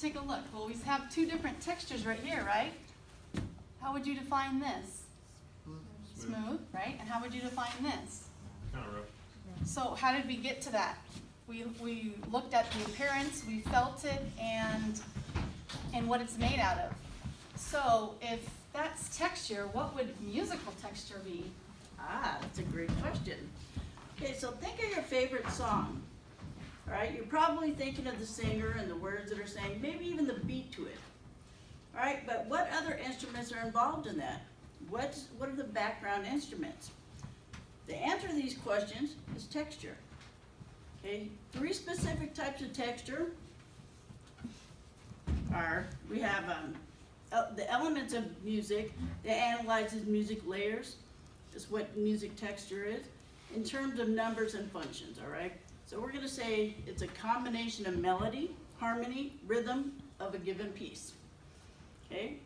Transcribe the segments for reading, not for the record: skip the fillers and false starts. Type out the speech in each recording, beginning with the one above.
take a look. Well, we have two different textures right here, right? How would you define this? Smooth, right? And how would you define this? Kind of rough. So how did we get to that? We looked at the appearance, we felt it, and what it's made out of. So if that's texture, what would musical texture be? Ah, that's a great question. Okay, so think of your favorite song. All right, you're probably thinking of the singer and the words that are saying, maybe even the beat to it. All right, but what other instruments are involved in that? What are the background instruments? The answer to these questions is texture. Okay, 3 specific types of texture are, we have the elements of music that analyzes music layers. Is what music texture is in terms of numbers and functions, all right? So we're going to say it's a combination of melody, harmony, rhythm of a given piece. Okay?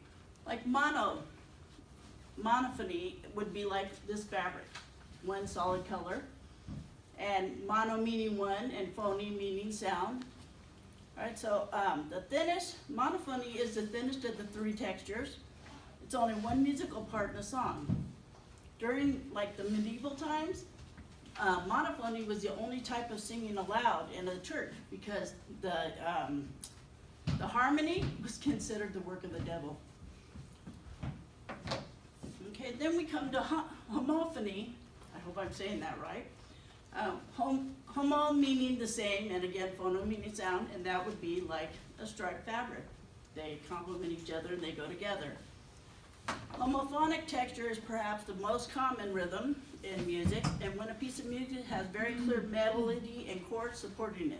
Like monophony would be like this fabric, one solid color, and mono meaning one and phony meaning sound. All right, so the thinnest, monophony is the thinnest of the 3 textures. It's only one musical part in a song. During like the medieval times, monophony was the only type of singing allowed in a church because the harmony was considered the work of the devil. Okay, then we come to homophony. I hope I'm saying that right. Homo meaning the same, and again phono meaning sound, and that would be like a striped fabric. They complement each other and they go together. Homophonic texture is perhaps the most common rhythm in music, and when a piece of music has very clear melody and chords supporting it.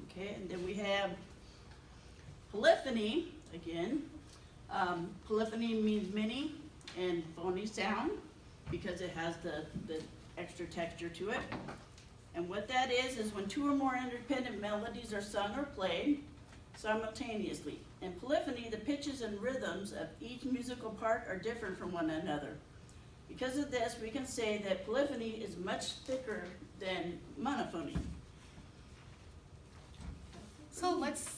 Okay, and then we have polyphony, again. Polyphony means many, and phony sound, because it has the extra texture to it. And what that is when 2 or more independent melodies are sung or played simultaneously. In polyphony, the pitches and rhythms of each musical part are different from one another. Because of this, we can say that polyphony is much thicker than monophony. So let's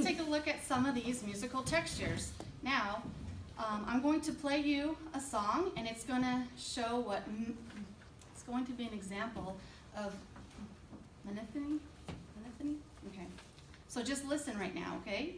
take a look at some of these musical textures. Now, I'm going to play you a song, and it's going to show what, it's going to be an example of monophony? Monophony? Okay. So just listen right now, okay?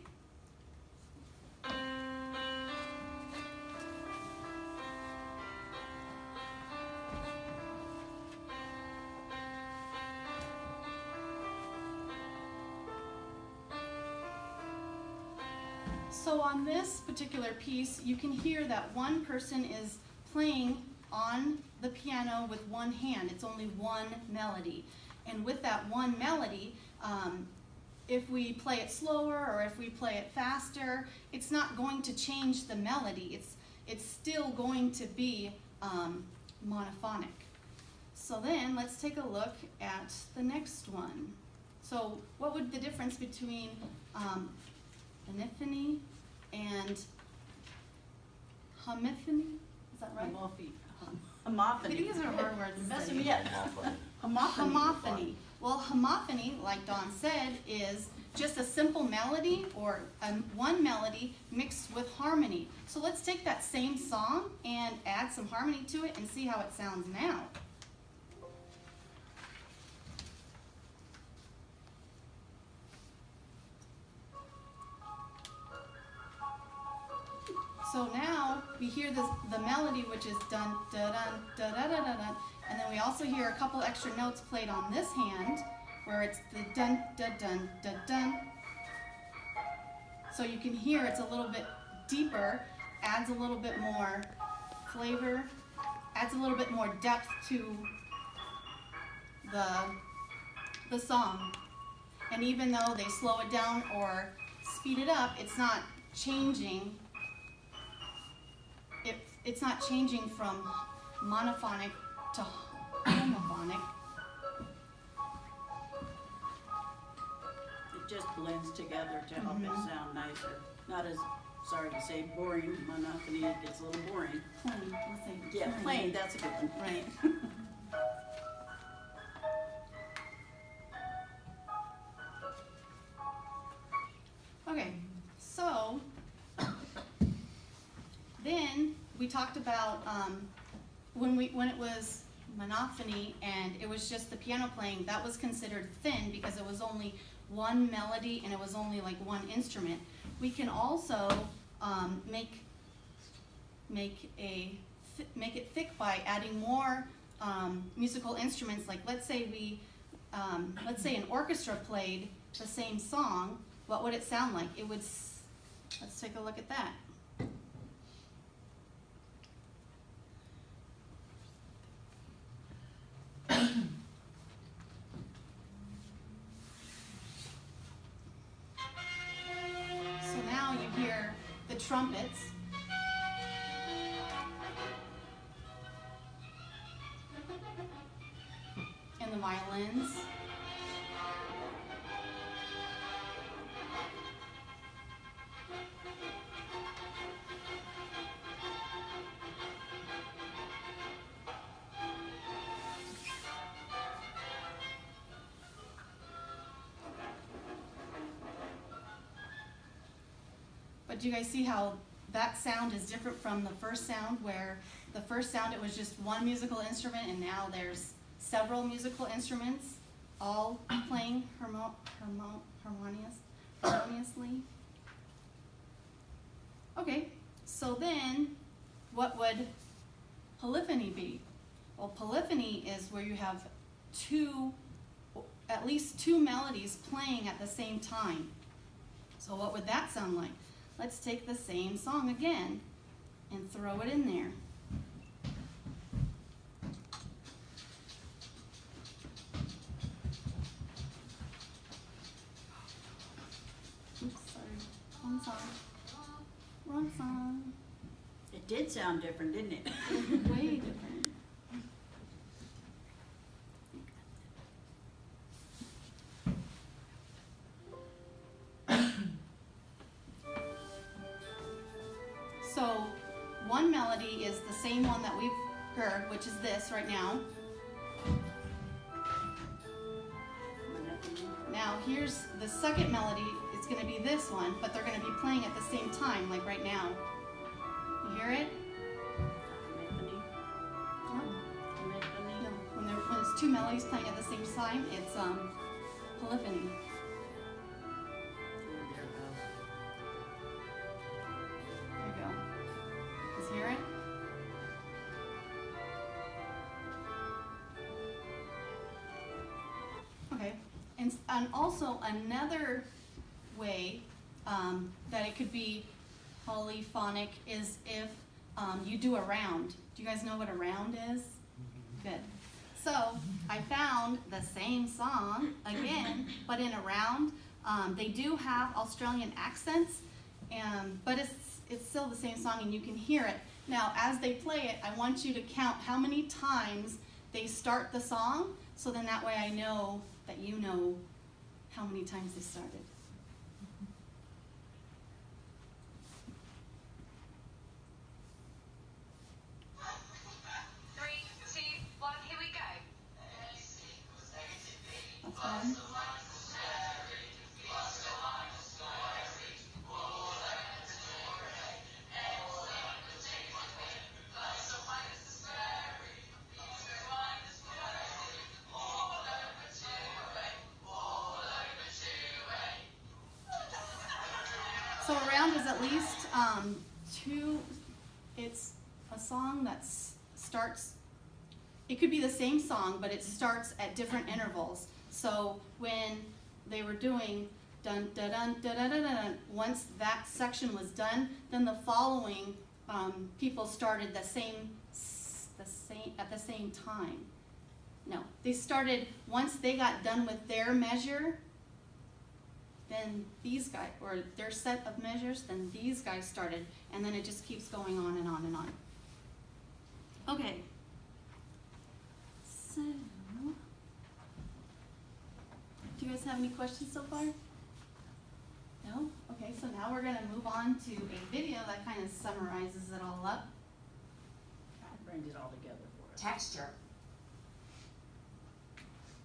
So on this particular piece, you can hear that one person is playing on the piano with one hand. It's only one melody. And with that one melody, if we play it slower or if we play it faster, it's not going to change the melody. It's still going to be monophonic. So then let's take a look at the next one. So what would the difference between monophony and homophony? Is that right? Homophony. These are hard words to Messing say. me up. Homophony. Well, homophony, like Dawn said, is just a simple melody or one melody mixed with harmony. So let's take that same song and add some harmony to it and see how it sounds now. So now we hear the melody, which is dun da dun da da da da dun, and then we also hear a couple extra notes played on this hand, where it's the dun da dun da dun. So you can hear it's a little bit deeper, adds a little bit more flavor, adds a little bit more depth to the song. And even though they slow it down or speed it up, it's not changing. It's not changing from monophonic to homophonic. It just blends together to help it sound nicer. Not as, sorry to say, boring. Monophony, it gets a little boring. Plain, we'll say Yeah, plain, that's a good one. Right. talked about when it was monophony and it was just the piano playing, that was considered thin because it was only one melody and it was only like one instrument. We can also make it thick by adding more musical instruments. Like let's say an orchestra played the same song. What would it sound like? It would. Let's take a look at that. So now you hear the trumpets. And the violins. But do you guys see how that sound is different from the first sound, where the first sound it was just one musical instrument and now there's several musical instruments all playing harmoniously? Okay, so then what would polyphony be? Well, polyphony is where you have at least two melodies playing at the same time. So what would that sound like? Let's take the same song again and throw it in there. Oops, sorry. Wrong song. Wrong song. It did sound different, didn't it? Way different. So one melody is the same one that we've heard, which is this right now. Now here's the second melody. It's going to be this one, but they're going to be playing at the same time, like right now. You hear it? No. When it's two melodies playing at the same time, it's polyphony. There you go. Just hear it? Okay. And also another way that it could be polyphonic is if you do a round. Do you guys know what a round is? Good. So I found the same song again, but in a round. They do have Australian accents, but it's still the same song and you can hear it. Now as they play it, I want you to count how many times they start the song, so then that way I know that you know how many times they started. That's one. So a round is at least two. It's a song that starts. It could be the same song, but it starts at different intervals. So when they were doing dun da dun da da da da, once that section was done, then the following people started at the same time. No, they started once they got done with their measure. Then these guys, or their set of measures, then these guys started, and then it just keeps going on and on and on. Okay. So, do you guys have any questions so far? No? Okay, so now we're going to move on to a video that kind of summarizes it all up. That brings it all together for us. Texture.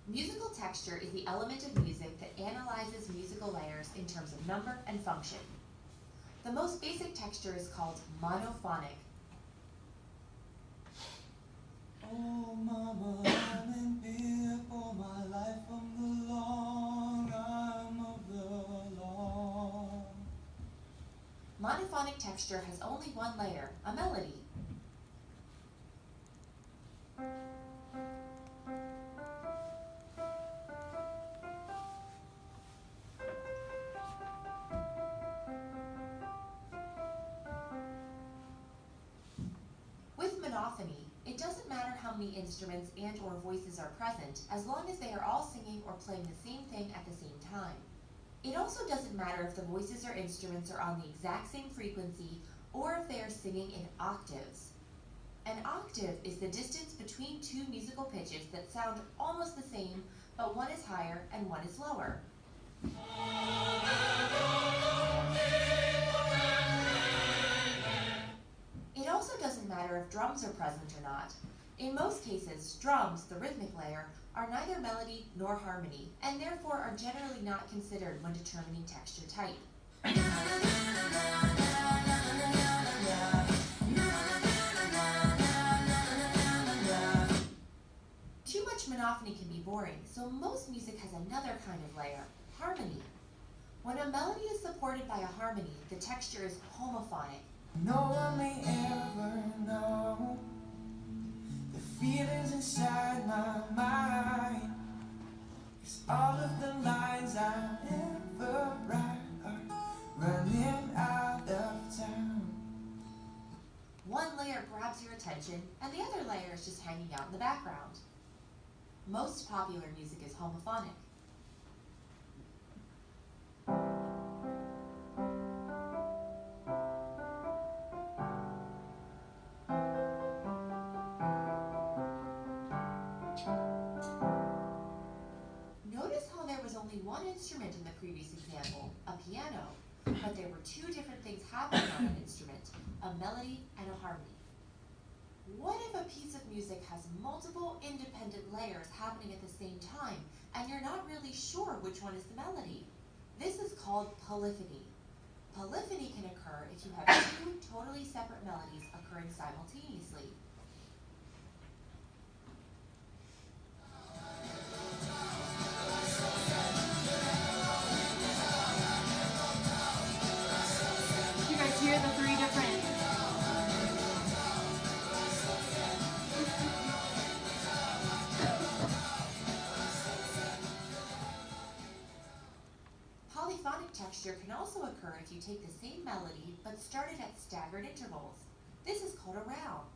Musical texture is the element of music that analyzes musical layers in terms of number and function. The most basic texture is called monophonic. Oh, mama, I'm in fear for my life from the long arm of the law. Monophonic texture has only one layer, a melody. With monophony, it doesn't matter how many instruments and or voices are present, as long as they are all singing or playing the same thing at the same time. It also doesn't matter if the voices or instruments are on the exact same frequency or if they are singing in octaves. An octave is the distance between two musical pitches that sound almost the same, but one is higher and one is lower. It also doesn't matter if drums are present or not. In most cases, drums, the rhythmic layer, are neither melody nor harmony, and therefore are generally not considered when determining texture type. Too much monophony can be boring, so most music has another kind of layer, harmony. When a melody is supported by a harmony, the texture is homophonic. No one may ever know the feelings inside my mind, 'cause all of the lines I ever write are running out of time. One layer grabs your attention, and the other layer is just hanging out in the background. Most popular music is homophonic. Notice how there was only one instrument in the previous example, a piano, but there were two different things happening on an instrument, a melody and a harmony. What if a piece of music has multiple independent layers happening at the same time, and you're not really sure which one is the melody? This is called polyphony. Polyphony can occur if you have two totally separate melodies occurring simultaneously. You guys hear the three different. Polyphonic texture can also occur if you take the same melody but start it at staggered intervals. This is called a round.